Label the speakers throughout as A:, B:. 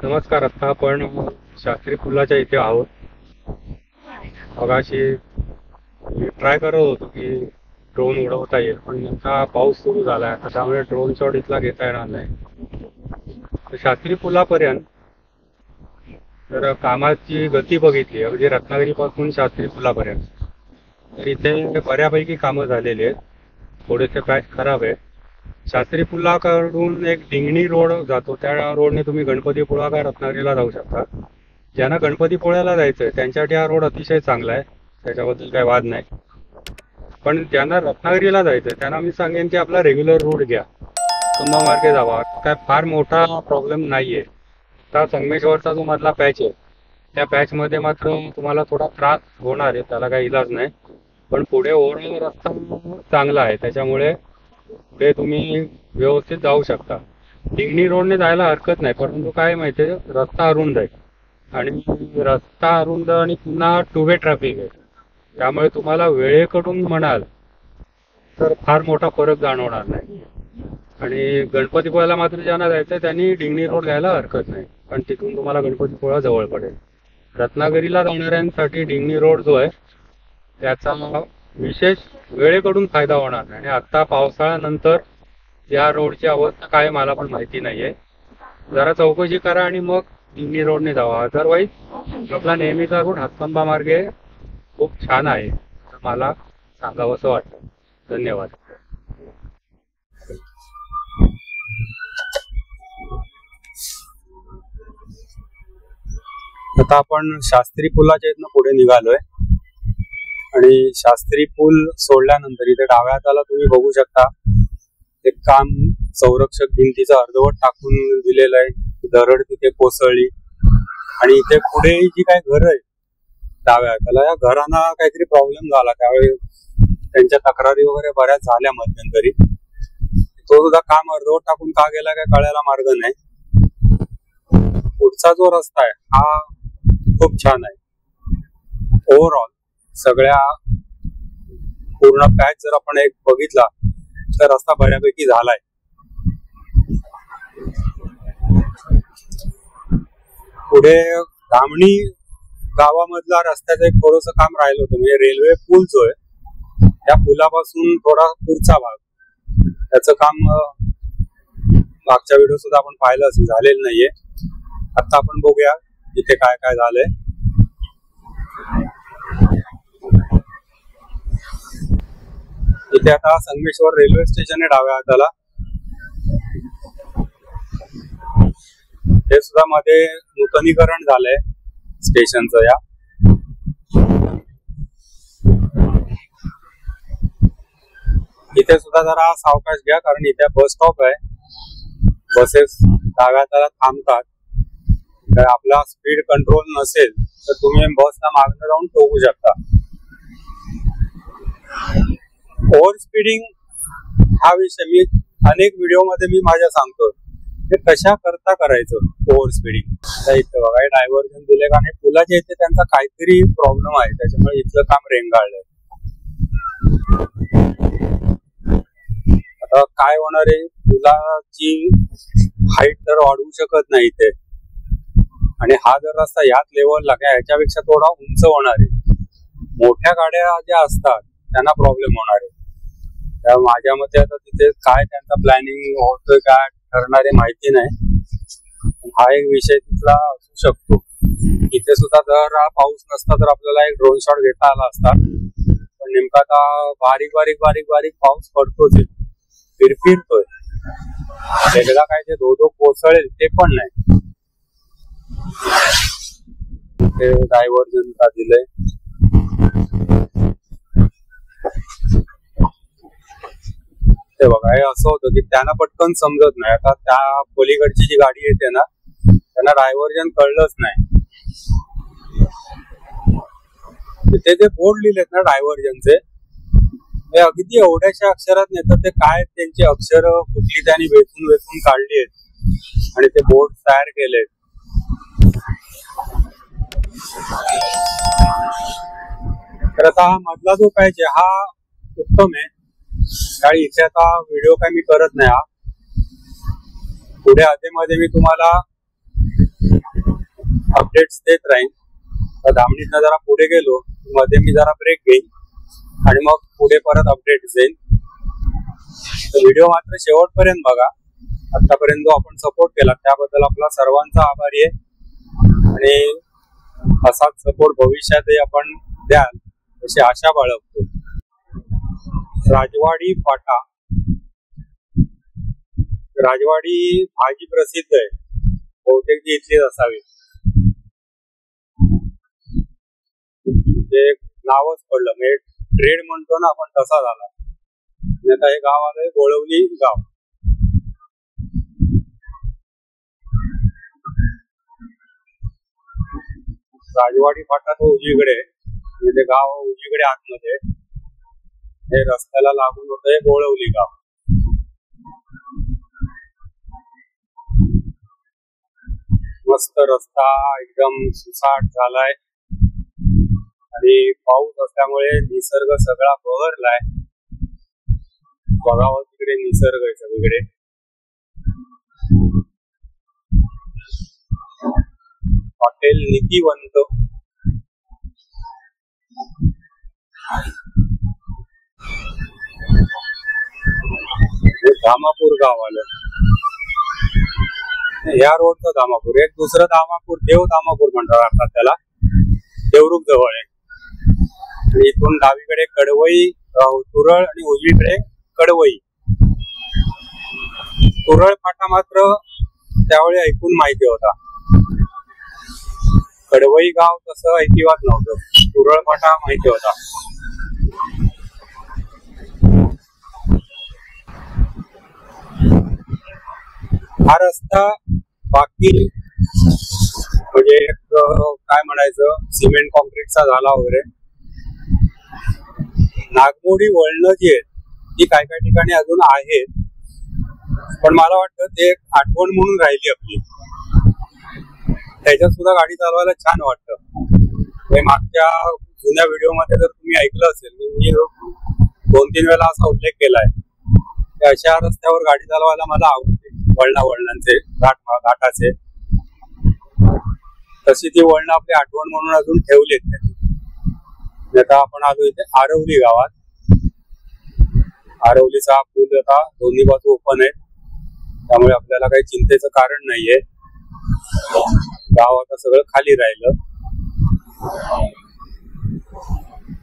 A: नमस्कार. आता आपण शास्त्री पुलाच्या इथे आहोत. मगाशी ट्राय करत होतो की ड्रोन उडवता येईल, पण नेमका पाऊस सुरू झाला आहे, त्यामुळे ड्रोन शॉट इथला घेता येणार नाही. तर शास्त्री पुलापर्यंत जर कामाची गती बघितली, म्हणजे रत्नागिरीपासून शास्त्री पुलापर्यंत, तर इथे बऱ्यापैकी कामं झालेली आहेत. थोडेसे पॅच खराब आहे. शास्त्री पुलाकडून एक डिंगणी रोड जातो, त्या रोडने तुम्ही गणपतीपुळा का रत्नागिरीला जाऊ शकता. ज्यांना गणपतीपुळ्याला जायचंय त्यांच्यासाठी हा रोड अतिशय चांगला आहे, त्याच्याबद्दल काही वाद नाही. पण ज्यांना रत्नागिरीला जायचंय त्यांना मी सांगेन की आपला रेग्युलर रोड घ्या, कुंभा मार्गे जावा. काय फार मोठा प्रॉब्लेम नाहीये. आता संगमेश्वरचा जो मधला पॅच आहे, त्या पॅचमध्ये मात्र तुम्हाला थोडा त्रास होणार आहे, त्याला काही इलाज नाही. पण पुढे ओव्हरऑल रस्ता चांगला आहे, त्याच्यामुळे पुढे तुम्ही व्यवस्थित जाऊ शकता. डिंगणी रोडने जायला हरकत नाही, परंतु काय माहितीये, रस्ता अरुंद आहे आणि रस्ता अरुंद आणि पुन्हा टू वे ट्रॅफिक आहे, त्यामुळे तुम्हाला वेळेकडून म्हणाल तर फार मोठा फरक जाणवणार नाही. आणि गणपतीपुळ्याला मात्र ज्यांना जायचंय त्यांनी डिंगणी रोड घ्यायला हरकत नाही, पण तिथून तुम्हाला गणपतीपुळा जवळ पडेल. रत्नागिरीला जाणाऱ्यांसाठी डिंगणी रोड जो आहे त्याचा विशेष वेळेकडून फायदा होणार नाही. आणि आता पावसाळ्यानंतर या रोडची अवस्था काय मला पण माहिती नाहीये. जरा चौकशी करा आणि मग डिंगणी रोडने जावा. अदरवाईज आपला नेहमीचा रूट हातकंबा मार्गे खूप छान आहे, तर मला सांगावंसं वाटतं. धन्यवाद. आता आपण शास्त्री पुलाच्या इथनं पुढे निघालोय आणि शास्त्री पूल सोडल्यानंतर इथे डाव्या हाताला तुम्ही बघू शकता एक काम संरक्षक भिंतीचं अर्धवट टाकून दिलेलं आहे. दरड तिथे कोसळली आणि इथे पुढे जी काय घर आहे डाव्या हाताला, या घरांना काहीतरी प्रॉब्लेम झाला, त्यावेळी त्यांच्या तक्रारी वगैरे बऱ्याच झाल्या मध्यंतरी. तो सुद्धा काम अर्धवट टाकून का गेला काय कळायला मार्ग नाही. पुढचा जो रस्ता आहे हा खूप छान आहे. ओव्हरऑल सगळ्या पूर्ण पॅच जर आपण एक बघितला तर रस्ता बऱ्यापैकी झालाय. पुढे धामणी गावामधला रस्त्याचं एक थोडंसं काम राहिलं होतं, म्हणजे रेल्वे पूल जो आहे त्या पुलापासून थोडा पुढचा भाग, त्याचं काम मागच्या व्हिडिओ सुद्धा आपण पाहिलं असेल, झालेलं नाहीये. आता आपण बघूया इथे काय काय झालंय. इथे आता संगमेश्वर रेल्वे स्टेशन आहे डाव्या हाताला. हे सुद्धा मध्ये नूतनीकरण झालंय स्टेशनचं. या इथे सुद्धा जरा सावकाश घ्या, कारण इथे बस स्टॉप आहे. बसेस डाव्या हाताला थांबतात. तर आपला स्पीड कंट्रोल नसेल तर तुम्ही बसला मागणं जाऊन टोकू शकता. ओव्हर स्पीडिंग हा विषय मी अनेक व्हिडिओ मध्ये मी माझ्या सांगतो, हे कशा करता करायचं ओव्हर स्पीडिंग. इथं बघा डायव्हर्जन दिले का नाही, पुलाच्या इथे त्यांचा काहीतरी प्रॉब्लेम आहे, त्याच्यामुळे इथलं काम रेंगाळलंय. आता काय होणार आहे, पुलाची हाईट तर वाढवू शकत नाही इथे, आणि हा जर रस्ता याच लेवलला काय ह्याच्यापेक्षा थोडा उंच होणार आहे. मोठ्या गाड्या ज्या असतात त्यांना प्रॉब्लेम होणार आहे. माझ्या मते आता तिथे काय त्यांचा प्लॅनिंग होतोय काय ठरणार आहे माहिती नाही. हा एक विषय तिथला असू शकतो. इथे सुद्धा जर पाऊस नसता तर आपल्याला एक ड्रोन शॉट घेता आला असता, पण नेमका आता बारीक बारीक बारीक बारीक पाऊस पडतोच, फिरतोय. एकदा काय ते धो कोसळेल ते पण नाही. ते डायव्हर्जन का दिलंय. ते बघा हे असं होतं की त्यांना पटकन समजत नाही. आता त्या पलीकडची जी गाडी येते ना त्यांना डायव्हर्जन कळलंच नाही. तिथे जे बोर्ड लिहिलेत ना डायव्हर्जनचे, हे अगदी एवढ्याशा अक्षरात नाही तर ते काय त्यांची अक्षर कुठली त्यांनी वेचून काढली आहेत आणि ते बोर्ड तयार केलेत. तर आता हा मधला जो पाहिजे हा उत्तम आहे, कारण इथे आता व्हिडिओ काय मी करत नाही. हा पुढे आधीमध्ये मी तुम्हाला अपडेट्स देत राहीन. तर धामणीतनं जरा पुढे गेलो मध्ये मी जरा ब्रेक घेईन आणि मग पुढे परत अपडेट देईन. तर व्हिडिओ मात्र शेवटपर्यंत बघा. आतापर्यंत जो आपण सपोर्ट केला त्याबद्दल आपला सर्वांचा आभारी आहे आणि असाच सपोर्ट भविष्यातही आपण द्याल अशी आशा बाळगतो. राजवाडी फाटा. राजवाडी भाजी प्रसिद्ध आहे, बहुतेक ती इथलीच असावी. ते नावच पडलं म्हणजे ट्रेड म्हणतो ना आपण तसा झाला. आता हे गाव आलंय गोळवली गाव. राजवाडी फाटा तो उजवीकडे म्हणजे गाव उजवीकडे आतमध्ये. हे रस्त्याला लागून होतंय गोळवली गाव. मस्त रस्ता एकदम सुसाट झालाय आणि पाऊस असल्यामुळे निसर्ग सगळा बहरलाय. बघावं तिकडे निसर्ग आहे सगळीकडे. हॉटेल नीतिवंत. धामापूर गाव आलं. या रोडचं धामापूर. एक दुसरं धामापूर देव धामापूर म्हणतात अर्थात त्याला. देवरुख जवळ आहे. आणि इथून डावीकडे कडवई तुरळ आणि उजवीकडे कडवई. तुरळ फाटा मात्र त्यावेळी ऐकून माहिती होता. कडवई गाव तसं ऐकिवात नव्हतं. तुरळ फाटा माहिती होता. हा रस्ता बाकी म्हणजे काय म्हणायचं सिमेंट कॉन्क्रीटचा झाला वगैरे. नागमोडी वळणं जी आहेत ती काय काय ठिकाणी अजून आहेत, पण मला वाटतं ते एक आठवण म्हणून राहिली आपली. त्याच्यात सुद्धा गाडी चालवायला छान वाटतं. मागच्या जुन्या व्हिडिओ मध्ये जर तुम्ही ऐकलं असेल मी 2-3 वेळा असा उल्लेख केलाय. अशा रस्त्यावर गाडी चालवायला मला आवडते. वळणाचे घाटाचे तशी ती वळणं आपली आठवण म्हणून अजून ठेवलीत. आता आपण आलो इथे आरवली गावात. आरवलीचा पूल आता दोन्ही बाजू ओपन आहे, त्यामुळे आपल्याला काही चिंतेचं कारण नाहीये. गाव आता सगळं खाली राहिलं.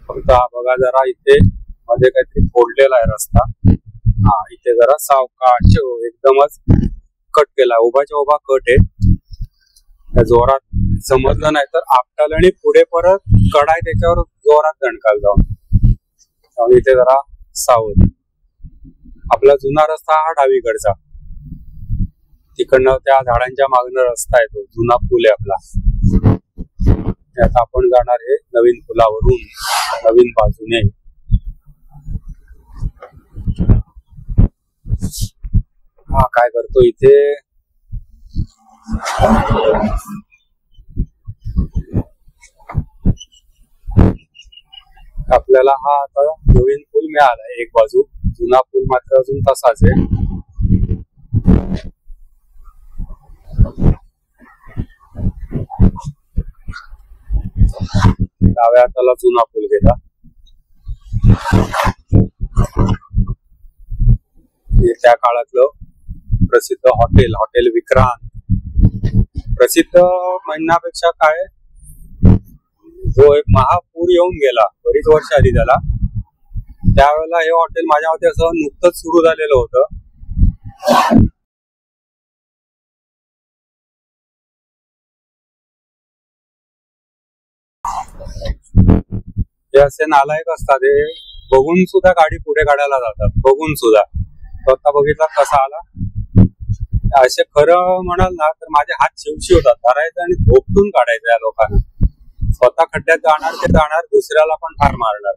A: फक्त बघा जरा इथे मध्ये काहीतरी फोडलेला आहे रस्ता. हा इथे जरा सावकाश एकदमच कट केला. उभाच्या उभा कट आहे. जोरात समजलं नाही तर आपटाल आणि पुढे परत कडाय त्याच्यावर जोरात दणकाल जाऊन. त्यामुळे इथे जरा सावध. आपला जुना रस्ता हा डावीकडचा. तिकडनं त्या झाडांच्या मागणं रस्ता आहे, तो जुना पूल आहे आपला. आता आपण जाणार आहे नवीन पुलावरून नवीन बाजूने. हा काय करतो इथे आपल्याला. हा आता नवीन पूल मिळाला एक बाजू. जुना पूल मात्र अजून तसाच आहे. डाव्या हाताला जुना पूल घेता. त्या काळातलं प्रसिद्ध हॉटेल विक्रांत. प्रसिद्ध म्हणण्यापेक्षा काय, जो एक महापूर येऊन गेला बरीच वर्ष आधी त्याला, त्यावेळेला हे हॉटेल माझ्या मते असं नुकतंच सुरू झालेलं होतं. हे असे नालायक असतात, हे बघून सुद्धा गाडी पुढे काढायला जातात. बघून सुद्धा. स्वतः बघितला कसा आला. असे खरं म्हणाल ना तर माझे हात शिवशी होतात. धरायचं आणि धोपटून काढायचं या लोकांना. स्वतः खड्ड्यात जाणार ते जाणार, दुसऱ्याला पण ठार मारणार.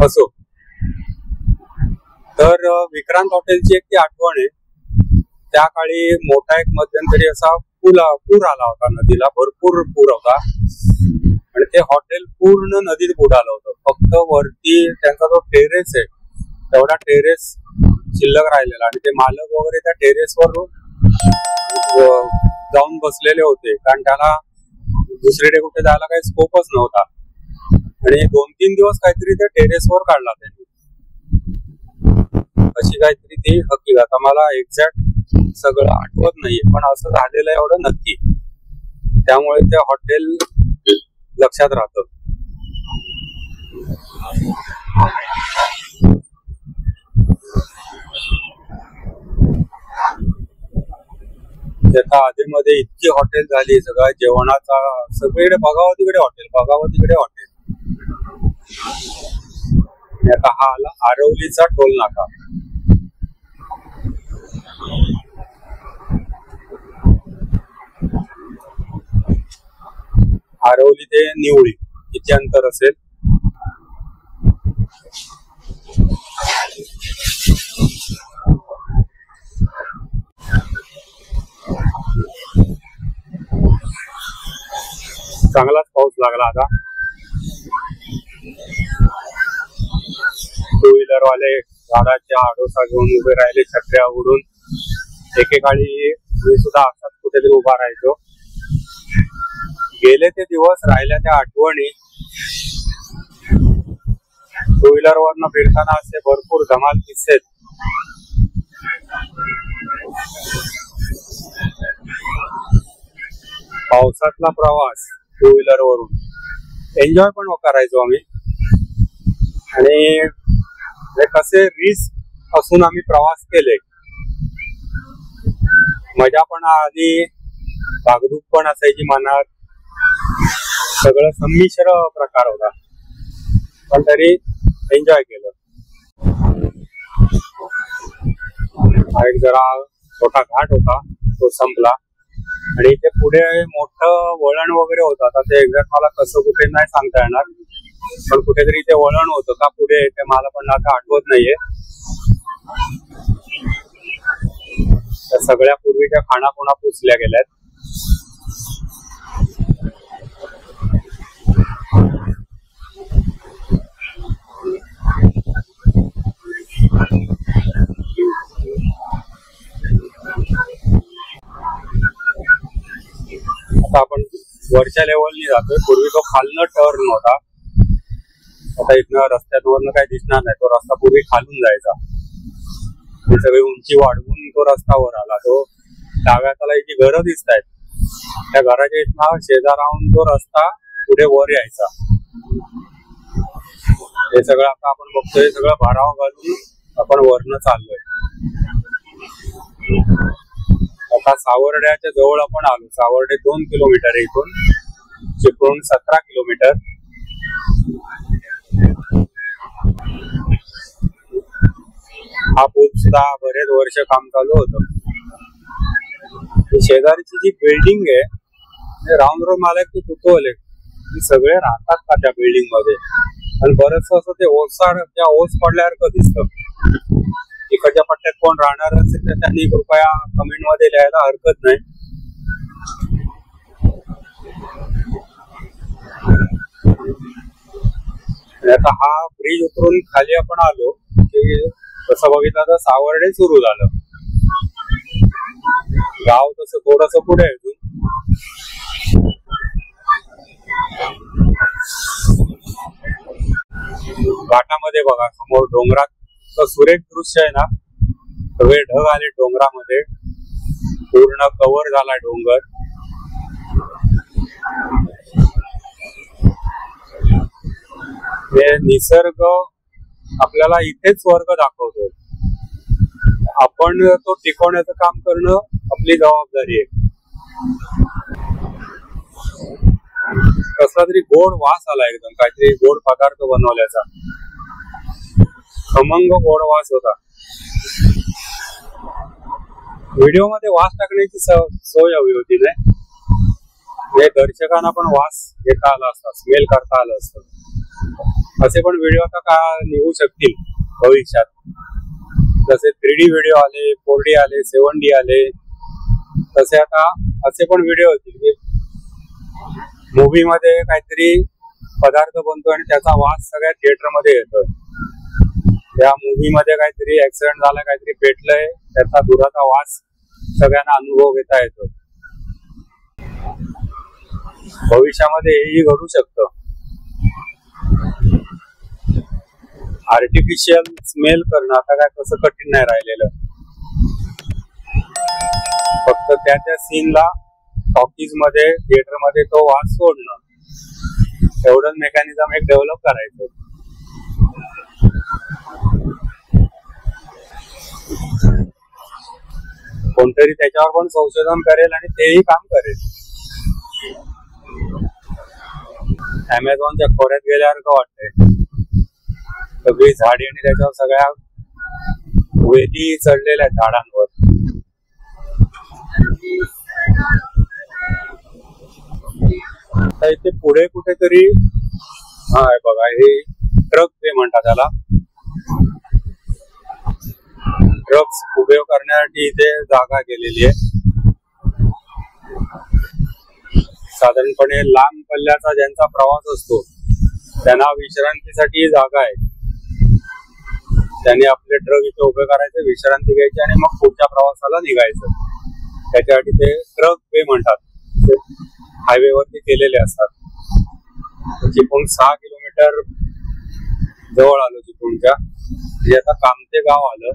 A: असो. तर विक्रांत हॉटेलची एक ती आठवण आहे. त्या काळी मोठा एक मध्यंतरी असा पूर आला होता नदीला. भरपूर पूर होता आणि ते हॉटेल पूर्ण नदीत बुडालं होतं. फक्त वरती त्यांचा जो टेरेस आहे तेवढा टेरेस शिल्लक राहिलेला आणि ते मालक वगैरे त्या टेरेसवर जाऊन बसलेले होते, कारण त्याला दुसरीकडे कुठे जायला काही स्कोपच नव्हता. आणि 2-3 दिवस काहीतरी ते टेरेसवर काढला त्यांनी, अशी काहीतरी ती हकीकत. मला एक्झॅक्ट सगळं आठवत नाहीये, पण असं झालेलं एवढं नक्की. त्यामुळे ते हॉटेल लक्षात राहतं. त्याच्या आधीमध्ये इतकी हॉटेल झाली, सगळ्या जेवणाचा सगळीकडे बघावं तिकडे हॉटेल, बघावं तिकडे हॉटेल. आता हा आला आरवलीचा टोल नाका. आरवली ते निवळी किती अंतर असेल? चांगलाच पाऊस लागला आता. टू व्हीलर वाले झाडाच्या आडोसा घेऊन उभे राहिले, छत्र्या उडून. एकेकाळी मी सुद्धा असाच कुठेतरी उभा राहायचो. गेले ते दिवस, राहिल्या त्या आठवणी. टू व्हीलर वरनं फिरताना असे भरपूर धमाल किस्से. पावसातला प्रवास टू व्हीलर वरून एन्जॉय पण करायचो आम्ही. आणि कसे रिस्क असून आम्ही प्रवास केले, मजा पण आली, भागदूक पण असायची मनात. सगळं संमिश्र प्रकार होता, पण तरी एन्जॉय केलं. एक जरा छोटा घाट होता, तो संपला. आणि इथे पुढे मोठं वळण वगैरे होतं. आता ते एक्झॅक्ट मला कसं कुठे नाही सांगता येणार, पण कुठेतरी ते वळण होतं का पुढे, ते मला पण आता आठवत नाहीये. त्या सगळ्या पूर्वीच्या खाणाखुणा पुसल्या गेल्यात. आता आपण वरच्या लेवलनी जातोय. पूर्वी तो खालनं टर्न होता, आता इथनं रस्त्यावरनं काही दिसणार नाही. तो रस्ता पूर्वी खालून जायचा, सगळी उंची वाढवून तो रस्ता वर आला. तो डाव्या हाताला जी घरं दिसत आहेत, त्या घराच्या इथनं शेजाराहून तो रस्ता पुढे वर यायचा. हे सगळं आता आपण बघतोय, सगळं भाराव घालून आपण वरनं चाललोय. आता सावर्ड्याच्या जवळ आपण आलो. सावर्डे 2 किलोमीटर आहे इथून, चिपळूण 17 किलोमीटर. हा पूल सुद्धा बरेच वर्ष काम चालू होतं. शेजारीची जी बिल्डिंग आहे, राऊंड रोड मला ती कुतूहल, ती सगळे राहतात का त्या बिल्डिंग मध्ये? आणि बरंच असं ते ओसाड, त्या ओस पडल्यासारखं दिसतं. इकडच्या पट्ट्यात कोण राहणार असेल तर त्यांनी कृपया कमेंट मध्ये लिहायला हरकत नाही. आता हा ब्रिज उतरून खाली आपण आलो की तसं बघितलं तर सावर्डे सुरू झालं. गाव तसं थोडस पुढे आहे अजून. घाटामध्ये बघा समोर डोंगरात सुरेख दृश्य आहे ना. सगळे ढग आले डोंगरामध्ये, पूर्ण कव्हर झाला डोंगर. हे निसर्ग आपल्याला इथेच स्वर्ग दाखवतो. आपण तो टिकवण्याचं काम करणं आपली जबाबदारी आहे. कसला तरी गोड वास आला, एकदम काहीतरी गोड पदार्थ बनवल्याचा. खमंग गोड वास होता. व्हिडिओ मध्ये वास टाकण्याची सोय हवी होती नाही, म्हणजे दर्शकांना पण वास घेता आला असता, स्मेल करता आलं असतं. असे पण व्हिडिओ आता का निघू शकतील भविष्यात. जसे 3D व्हिडिओ आले, 4D आले, 7D आले, तसे आता असे पण व्हिडिओ होतील की मूवी मध्ये काहीतरी पदार्थ बनतो आणि त्याचा वास सगळ्या थिएटर मध्ये येतोय. त्या मूवी मध्ये काहीतरी ऍक्सिडेंट झाला, काहीतरी पेटलंय, त्याचा धुराचा वास सगळ्यांना अनुभव घेता येतो. भविष्यामध्ये हेही घडू शकतं. आर्टिफिशियल स्मेल करणं आता काय तसं कठीण नाही राहिलेलं. फक्त त्या सीनला टॉकीज मध्ये, थिएटर मध्ये तो वास सोडणं, एवढंच मेकॅनिझम एक डेव्हलप करायचं. कोणतरी त्याच्यावर पण संशोधन करेल आणि तेही काम करेल. अमेझॉनच्या खोऱ्यात गेल्यासारखं वाटतंय. सगळी झाडी आणि त्याच्यावर सगळ्या वेली चढलेल्या आहेत झाडांवर. इथे पुढे कुठेतरी बघा, हे ट्रक वे म्हणतात त्याला. ट्रक्स उभे करण्यासाठी इथे जागा केलेली आहे. साधारणपणे लांब पल्ल्याचा ज्यांचा प्रवास असतो त्यांना विश्रांतीसाठी जागा आहे. त्यांनी आपले ट्रक इथे उभे करायचे, विश्रांती घ्यायची आणि मग पुढच्या प्रवासाला निघायचं. त्याच्यासाठी ते ट्रक वे म्हणतात. हायवे वरती केलेले असतात. चिपळूण 6 किलोमीटर जवळ आलो चिपळूणच्या. म्हणजे आता कामते गाव आलं.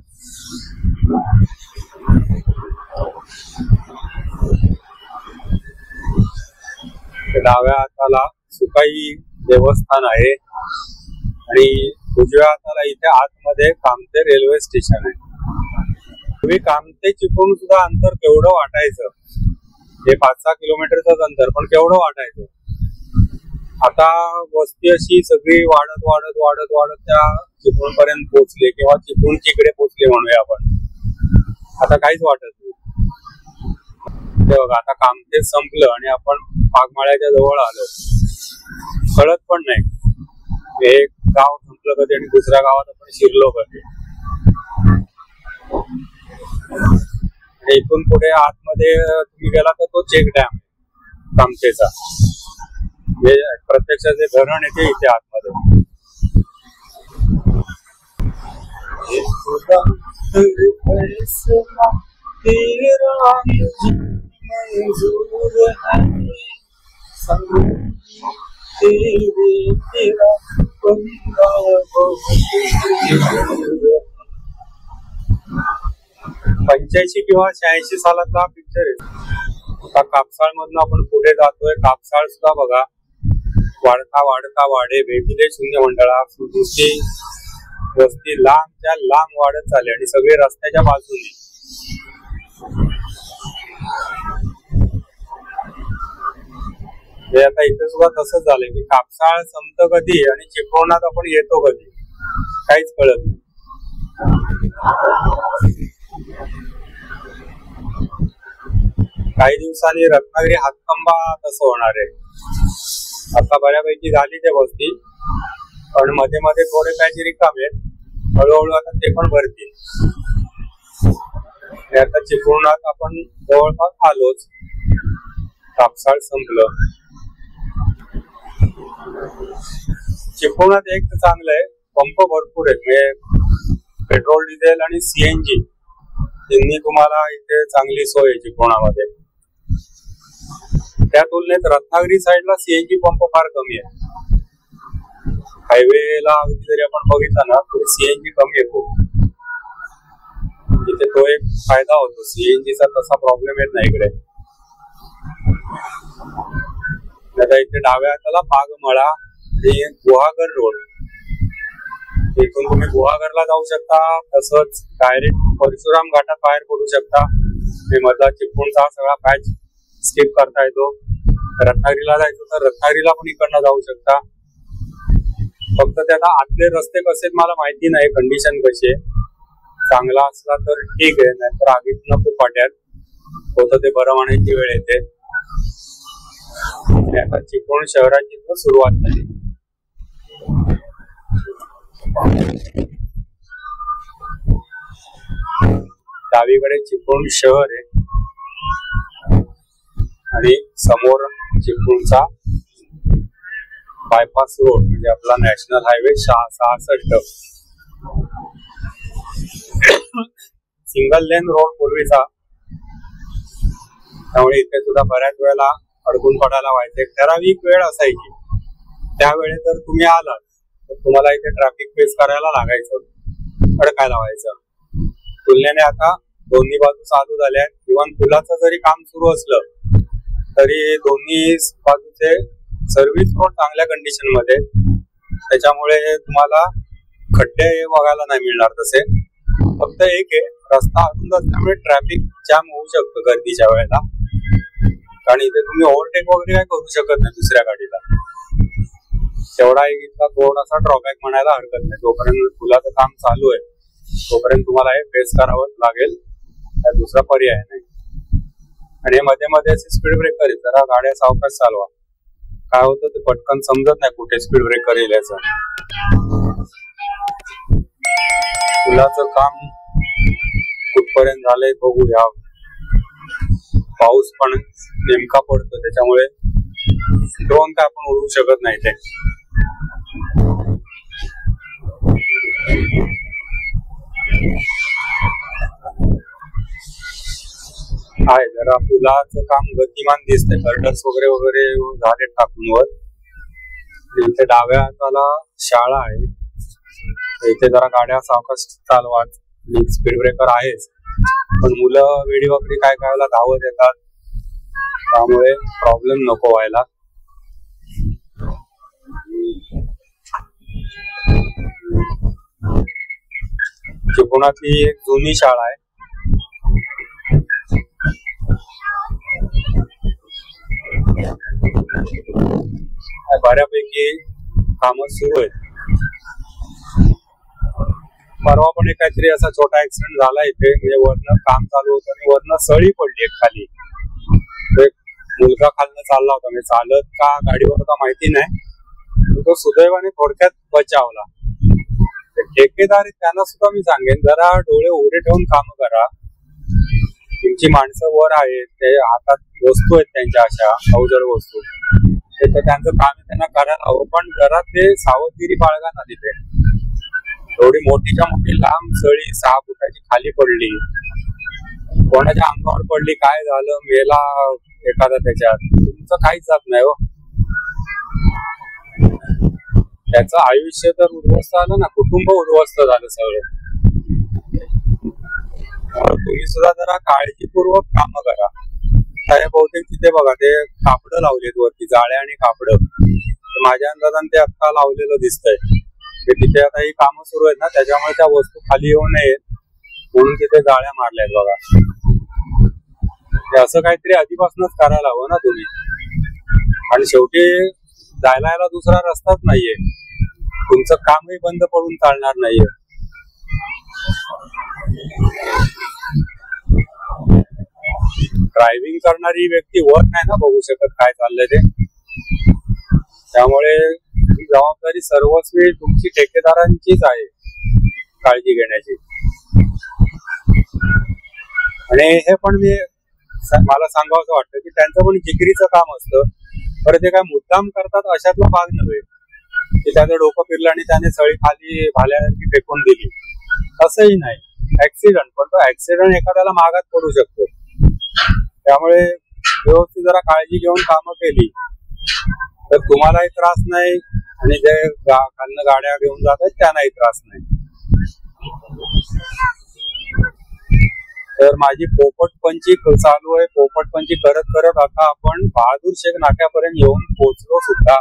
A: डाव्या हाताला सुकाई देवस्थान आहे आणि उजव्या हाताला इथे आतमध्ये कामते रेल्वे स्टेशन आहे. तुम्ही कामते चिपळूण सुद्धा अंतर केवढं वाटायचं. हे 5-6 किलोमीटरच अंतर, पण केवढं वाटायचं. आता वस्ती अशी सगळी वाढत वाढत वाढत वाढत त्या चिपळूण पर्यंत पोहोचले, किंवा चिपळूण तिकडे पोहोचले म्हणूया आपण. आता काहीच वाटत नाही. ते बघा, आता कामते संपलं आणि आपण पागमाळ्याच्या जवळ आलो. कळत पण नाही एक गाव संपलं कधी आणि दुसऱ्या गावात आपण शिरलो कधी. इथून पुढे आतमध्ये तुम्ही गेला तर तो चेक डॅम कामतेचा. प्रत्यक्ष जे धरण येते इथे आतमध्ये. '85 किंवा 86 सालातला पिक्चर आहे. आता कापसाळ मधून आपण पुढे जातोय. कापसाळ सुद्धा बघा, वाढता वाढता वाढे भेटिले शून्य मंडळा. वस्ती लांबच्या लांब वाढत चालली आणि सगळे रस्त्याच्या बाजूने. हे आता इथे सुद्धा तसंच झालंय की कापसाळ संपत कधी आणि चिपळूणात आपण येतो कधी काहीच कळत नाही. काही दिवसांनी रत्नागिरी हातखंबा तसं होणार आहे. आता बऱ्यापैकी झाली ते वस्ती, पण मध्ये मध्ये थोडे पॅच रिकामे आहेत. हळूहळू आता ते पण भरतील. आता चिपळूणात आपण जवळपास आलोच. कापसाळ संपलं. चिपळूणात एक चांगलं आहे, पंप भरपूर आहेत. म्हणजे पेट्रोल, डिझेल आणि सीएनजी यांनी तुम्हाला इथे चांगली सोय आहे चिपळूणामध्ये. त्या तुलनेत रत्नागिरी साईडला सीएनजी पंप फार कमी आहे. हायवेला अगदी जरी आपण बघितला ना तरी सीएनजी कमी आहे खूप. इथे तो एक फायदा होतो. सीएनजीचा तसा प्रॉब्लेम येत नाही इकडे. आता इथे डाव्या हाताला पागमळा आणि गुहागर रोड. इथून तुम्ही गुहागरला जाऊ शकता, तसंच डायरेक्ट परशुराम घाटात बाहेर पडू शकता. मधला चिपळूणचा सगळा पॅच स्किप करता येतो. रत्नागिरीला जायचं तर रत्नागिरीला पण इकडनं जाऊ शकता. फक्त त्याला आतले रस्ते कसे मला माहिती नाही, कंडिशन कशी आहे. चांगला असला तर ठीक आहे, नाहीतर आगीतनं खूप वाट्यात होतं ते बरं म्हणायची वेळ येते. आता चिपळूण शहराची सुरुवात झाली. डावीकडे चिपळूण शहर आहे आणि समोर चिपळूणचा बायपास रोड म्हणजे आपला national highway 66. Single lane road पूर्वीचा, त्यामुळे इथे सुद्धा बऱ्याच वेळेला अडकून पडायला व्हायचं. एक ठराविक वेळ असायची, त्यावेळेस जर तुम्ही आलात तर तुम्हाला इथे ट्रॅफिक फेस करायला लागायचं, अडकायला व्हायचं. तुलनेने आता दोन्ही बाजू चालू झाल्या आहेत. इव्हन पुलाचं जरी काम सुरू असलं तरी दोन्ही बाजूचे सर्व्हिस रोड चांगल्या कंडिशन मध्ये, त्याच्यामुळे तुम्हाला खड्डे बघायला नाही मिळणार. तसे फक्त एक आहे, रस्ता अरुंद असल्यामुळे ट्रॅफिक जाम होऊ शकतं गर्दीच्या वेळेला, कारण इथे तुम्ही ओव्हरटेक वगैरे काय करू शकत नाही दुसऱ्या गाडीला. तेवढा एक इथला थोडासा ड्रॉबॅक म्हणायला हरकत नाही. जोपर्यंत पुलाचं काम चालू आहे तोपर्यंत तुम्हाला हे फेस करावं लागेल, दुसरा पर्याय नाही. आणि मध्ये मध्ये असे स्पीड ब्रेकर आहे, जरा गाड्या सावकाश चालवा. काय होतं ते पटकन समजत नाही कुठे स्पीड ब्रेकर येईल याचं. पुलाचं काम कुठपर्यंत झालंय बघूया. पाऊस पण नेमका पडतो, त्याच्यामुळे ड्रोन काय आपण उडवू शकत नाही ते. आहे जरा पुलाचं काम गतिमान दिसतंय. गर्डर्स वगैरे वगैरे झाले टाकून वर. इथे डाव्या हाताला शाळा आहे, इथे जरा गाड्या सावकाश चालवा. स्पीड ब्रेकर आहेच, पण मुलं वेडी वगैरे काय करायला धावत येतात, त्यामुळे प्रॉब्लेम नको व्हायला. चिपळुणातली एक जुनी शाळा आहे. बऱ्यापैकी काम सुरू आहेत. परवा पण एक काहीतरी असा छोटा ऍक्सिडेंट झाला इथे, म्हणजे वरनं काम चालू होतं आणि वरनं सळी पडली एक खाली. एक मुलगा खालनं चालला होता, म्हणजे चालत का गाडीवर होता माहिती नाही, तो सुदैवाने थोडक्यात बचावला. ठेकेदार त्यांना सुद्धा मी सांगेन, जरा डोळे उघडे ठेवून काम करा. तुमची माणसं वर आहेत, ते हातात वस्तू आहेत त्यांच्या अशा अवजड वस्तू, ते तर त्यांचं काम त्यांना करायला हवं, पण जरा ते सावधगिरी बाळगा ना. तिथे एवढी मोठीच्या मोठी लांब सळी 6 फुटाची खाली पडली, कोणाच्या अंगावर पडली, काय झालं, मेला एखादा त्याच्यात, तुमचं काहीच जात नाही हो. त्याचं आयुष्य तर उद्ध्वस्त झालं ना, कुटुंब उद्ध्वस्त झालं सगळं. तुम्ही सुद्धा जरा काळजीपूर्वक काम करा. बहुतेक तिथे बघा ते कापडं लावलेत वरती, जाळ्या आणि कापडं. माझ्या अंदाजाने ते अख्खा लावलेलं दिसतंय. तिथे आता ही कामं सुरू आहेत ना, त्याच्यामुळे त्या वस्तू खाली येऊ नयेत म्हणून तिथे जाळ्या मारल्यात बघा. असं काहीतरी आधीपासूनच करायला हवं ना तुम्ही. आणि शेवटी जायला यायला दुसरा रस्ताच नाहीये, तुमचं कामही बंद पडून चालणार नाहीये. ड्रायव्हिंग करणारी व्यक्ती वर नाही ना बघू शकत काय चाललंय ते, त्यामुळे ही जबाबदारी सर्वस्वी तुमची ठेकेदारांचीच आहे काळजी घेण्याची. आणि हे पण मला सांगावं वाटतं की त्यांचं पण जिकिरीचं काम असतं, बरं ते काय मुद्दाम करतात अशातला भाग नव्हे की त्याचं डोकं फिरलं आणि त्याने सळी खाली भाल्यासारखी फेकून दिली, असंही नाही. ऍक्सिडेंट, पण तो ऍक्सिडेंट एखाद्याला मागात पडू शकतो. त्यामुळे व्यवस्थित जरा काळजी घेऊन कामं केली तर तुम्हालाही त्रास नाही आणि जे खालनं गाड्या घेऊन जात आहेत त्यांनाही त्रास नाही. तर माझी पोपटपंची चालू आहे. पोपटपंची करत करत आता आपण बहादूर शेख नाक्यापर्यंत येऊन पोहोचलो सुद्धा.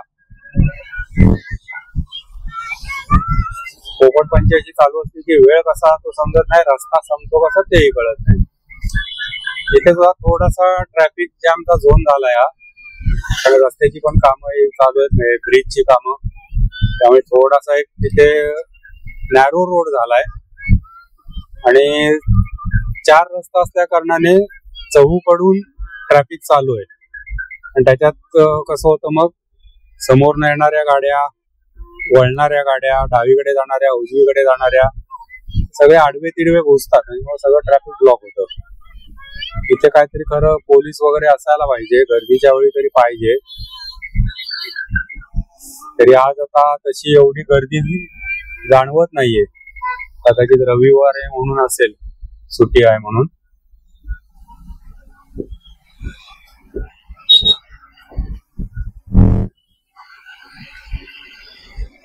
A: पोपटपंची अशी चालू असते की वेळ कसा तो समजत नाही, रस्ता संपतो कसा तेही कळत नाही. इथे सुद्धा थोडासा ट्रॅफिक जॅमचा झोन झालाय हा. रस्त्याची पण कामं चालू आहेत, ब्रिजची कामं, त्यामुळे थोडासा एक तिथे नॅरो रोड झालाय. आणि 4 रस्ता असल्या कारणाने चहूकडून ट्रॅफिक चालू आहे. आणि त्याच्यात कसं होतं मग, समोरनं येणाऱ्या गाड्या, वळणाऱ्या गाड्या, डावीकडे जाणाऱ्या, उजवीकडे जाणाऱ्या, सगळे आडवे तिडवे घुसतात आणि मग सगळं ट्रॅफिक ब्लॉक होतं. इथे काहीतरी खरं पोलीस वगैरे असायला पाहिजे, गर्दीच्या वेळी तरी पाहिजे. तरी आज आता तशी एवढी गर्दी जाणवत नाहीये. कदाचित रविवार आहे म्हणून असेल, सुट्टी आहे म्हणून.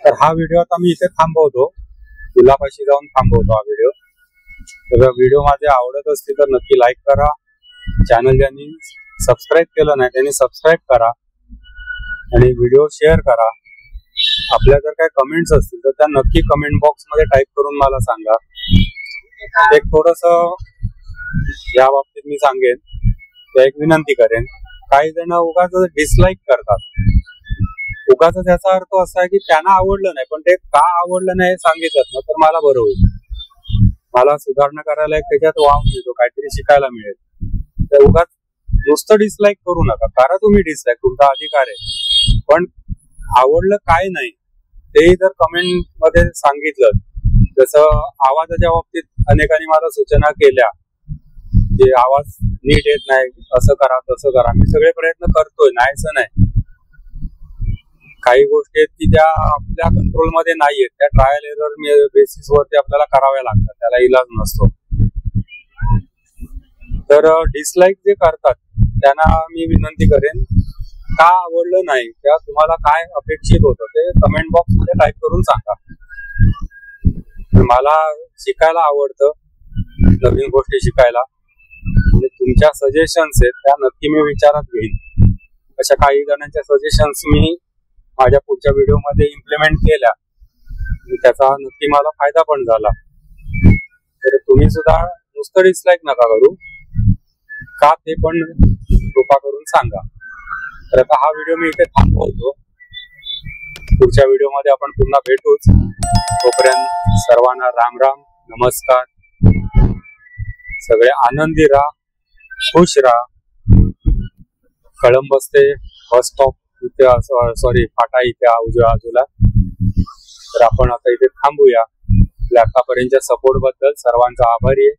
A: तर हा व्हिडिओ आता मी इथे थांबवतो, पुलापाशी जाऊन थांबवतो हा व्हिडिओ. तर व्हिडिओ माझे आवडत असतील तर नक्की लाईक करा. चॅनल ज्यांनी सबस्क्राईब केलं नाही त्यांनी सबस्क्राईब करा आणि व्हिडिओ शेअर करा. आपल्या जर काही कमेंट्स असतील तर त्या नक्की कमेंट बॉक्स मध्ये टाईप करून मला सांगा. एक थोडस या बाबतीत मी सांगेन, एक विनंती करेन, काही जण उगाच डिसलाईक करतात. उगाच त्याचा अर्थ असा आहे की त्यांना आवडलं नाही, पण ते का आवडलं नाही सांगितलं ना तर मला बरं होईल. मला सुधारणा करायला एक त्याच्यात वाव मिळतो, काहीतरी शिकायला मिळेल. तर उगाच नुसतं डिसलाईक करू नका. करा तुम्ही डिसलाईक, तुमचा अधिकार आहे, पण आवडलं काय नाही तेही जर कमेंट मध्ये सांगितलं. जसं आवाजाच्या बाबतीत अनेकांनी मला सूचना केल्या की आवाज नीट येत नाही, असं करा तसं करा. मी सगळे प्रयत्न करतोय, नाहीच नाही. काही गोष्टी आहेत की त्या आपल्या कंट्रोल मध्ये नाहीयेत, त्या ट्रायल एरर बेसिस वरती आपल्याला कराव्या लागतात, त्याला इलाज नसतो. तर डिसलाईक जे करतात त्यांना मी विनंती करेन, का आवडलं नाही किंवा तुम्हाला काय अपेक्षित होतं ते कमेंट बॉक्स मध्ये टाईप करून सांगा. मला शिकायला आवडतं, नवीन गोष्टी शिकायला. म्हणजे तुमच्या सजेशन्स आहेत त्या नक्की मी विचारात घेईन. अशा काही जणांच्या सजेशन्स मी माझ्या पुढच्या व्हिडिओ मध्ये इम्प्लिमेंट केल्या, त्याचा नक्की मला फायदा पण झाला. तर तुम्ही सुद्धा नुसतं डिसलाईक नका करू, का ते पण कृपा करून सांगा. तर आता हा व्हिडिओ मी इथे थांबवतो. पुढच्या व्हिडिओ मध्ये आपण पुन्हा भेटूच. तोपर्यंत सर्वांना राम राम, नमस्कार. सगळे आनंदी राहा, खुश राहा. कळंब बसते बस स्टॉप इथे, सॉरी फाटा इथे उजव्या बाजूला. तर आपण आता इथे थांबूया. आपल्या आतापर्यंतच्या सपोर्ट बद्दल सर्वांचा आभारी आहे.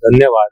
A: धन्यवाद.